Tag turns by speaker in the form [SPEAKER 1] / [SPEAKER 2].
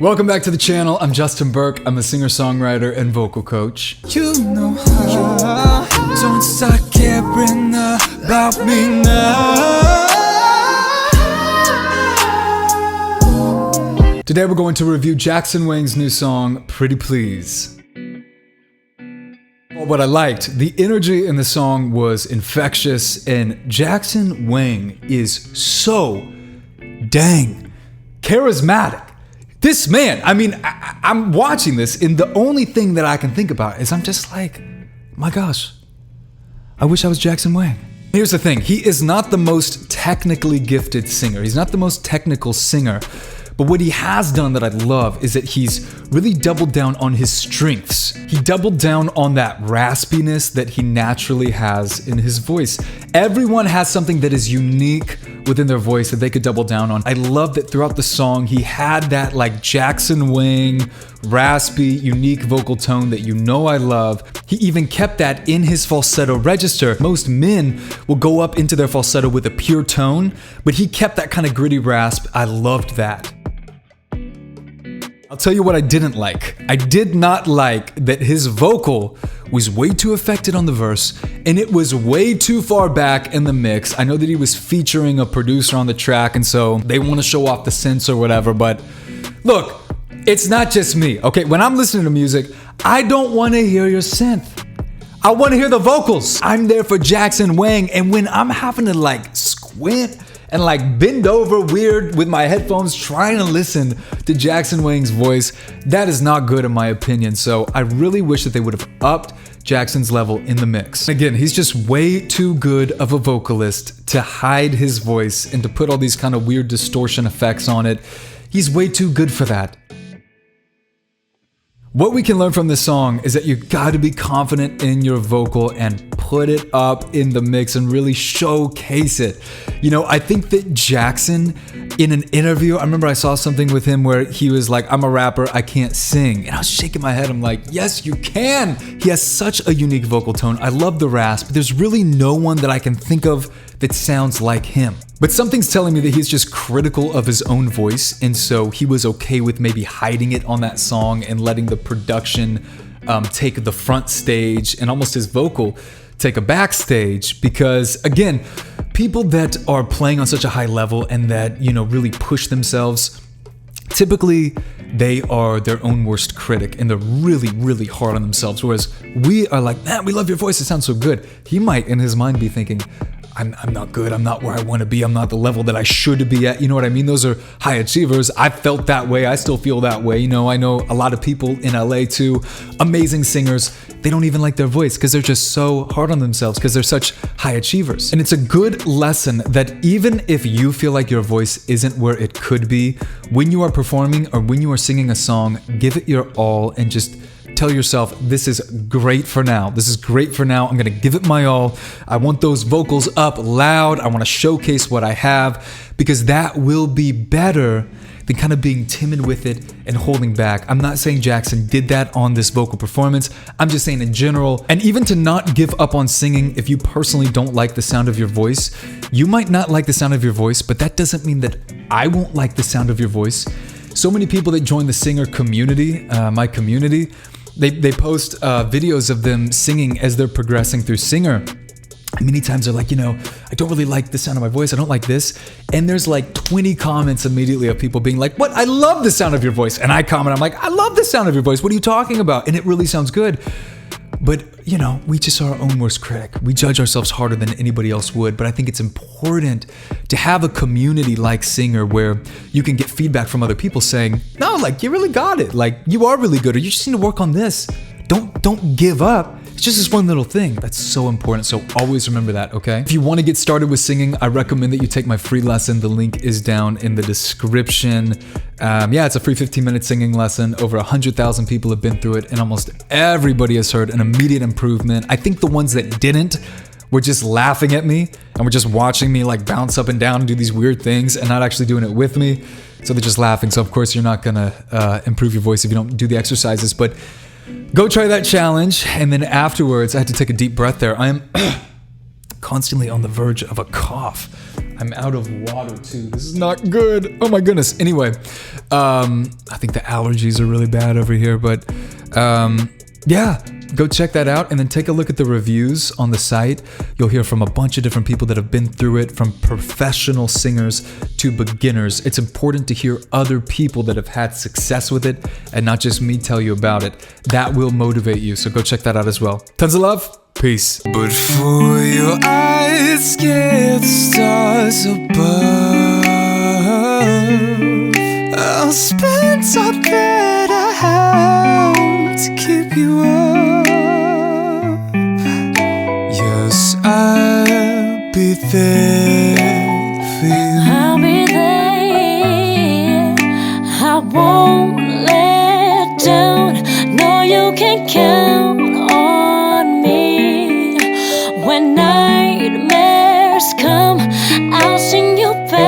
[SPEAKER 1] Welcome back to the channel. I'm Justin Burke. I'm a singer-songwriter and vocal coach.
[SPEAKER 2] You know how, don't start caring about me now.
[SPEAKER 1] Today we're going to review Jackson Wang's new song, Pretty Please. What I liked, the energy in the song was infectious, and Jackson Wang is so dang charismatic. This man, I'm watching this, and the only thing that I can think about is I'm just like, my gosh, I wish I was Jackson Wang. Here's the thing, he is not the most technically gifted singer. He's not the most technical singer. But what he has done that I love is that he's really doubled down on his strengths. He doubled down on that raspiness that he naturally has in his voice. Everyone has something that is unique within their voice that they could double down on. I love that throughout the song, he had that like Jackson Wang, raspy, unique vocal tone that you know I love. He even kept that in his falsetto register. Most men will go up into their falsetto with a pure tone, but he kept that kind of gritty rasp. I loved that. I'll tell you what I didn't like. I did not like that his vocal was way too affected on the verse, and it was way too far back in the mix. I know that he was featuring a producer on the track, and so they want to show off the synths or whatever, but look, it's not just me, okay? When I'm listening to music, I don't want to hear your synth. I want to hear the vocals. I'm there for Jackson Wang, and when I'm having to like squint and like bend over weird with my headphones trying to listen to Jackson Wang's voice, that is not good in my opinion. So I really wish that they would have upped Jackson's level in the mix. Again, he's just way too good of a vocalist to hide his voice and to put all these kind of weird distortion effects on it. He's way too good for that. What we can learn from this song is that you got to be confident in your vocal and put it up in the mix and really showcase it. You know, I think that Jackson, in an interview, I remember I saw something with him where he was like, I'm a rapper, I can't sing. And I was shaking my head. I'm like, yes, you can. He has such a unique vocal tone. I love the rasp. There's really no one that I can think of that sounds like him. But something's telling me that he's just critical of his own voice, and so he was okay with maybe hiding it on that song and letting the production take the front stage and almost his vocal take a backstage, because again, people that are playing on such a high level and that, you know, really push themselves, typically they are their own worst critic and they're really, really hard on themselves. Whereas we are like, man, we love your voice, it sounds so good. He might in his mind be thinking, I'm not good, I'm not where I want to be, I'm not the level that I should be at. You know what I mean? Those are high achievers. I felt that way, I still feel that way. You know, I know a lot of people in LA too, amazing singers, they don't even like their voice because they're just so hard on themselves because they're such high achievers. And it's a good lesson that even if you feel like your voice isn't where it could be, when you are performing or when you are singing a song, give it your all and just tell yourself, this is great for now. This is great for now. I'm gonna give it my all. I want those vocals up loud. I wanna showcase what I have, because that will be better than kind of being timid with it and holding back. I'm not saying Jackson did that on this vocal performance. I'm just saying in general, and even to not give up on singing if you personally don't like the sound of your voice. You might not like the sound of your voice, but that doesn't mean that I won't like the sound of your voice. So many people that join the singer community, my community, they post videos of them singing as they're progressing through singer. Many times they're like, you know, I don't really like the sound of my voice, I don't like this. And there's like 20 comments immediately of people being like, what? I love the sound of your voice. And I comment, I'm like, I love the sound of your voice. What are you talking about? And it really sounds good. But, you know, we just are our own worst critic. We judge ourselves harder than anybody else would. But I think it's important to have a community like Singer where you can get feedback from other people saying, no, like, you really got it. Like, you are really good, or you just need to work on this. Don't give up. It's just this one little thing. That's so important. So always remember that, okay? If you want to get started with singing, I recommend that you take my free lesson. The link is down in the description. Yeah, it's a free 15-minute singing lesson. Over 100,000 people have been through it, and almost everybody has heard an immediate improvement. I think the ones that didn't were just laughing at me and were just watching me like bounce up and down and do these weird things and not actually doing it with me. So they're just laughing. So of course you're not gonna improve your voice if you don't do the exercises, but go try that challenge. And then afterwards, I had to take a deep breath there. I am constantly on the verge of a cough. I'm out of water too. This is not good. Oh my goodness. Anyway, I think the allergies are really bad over here, but yeah, go check that out and then take a look at the reviews on the site. You'll hear from a bunch of different people that have been through it, from professional singers to beginners. It's important to hear other people that have had success with it and not just me tell you about it. That will motivate you, so go check that out as well. Tons of love. Peace.
[SPEAKER 2] But for your eyes, scare the stars above. I'll spend all that I have to keep you up. Yes, I'll be there.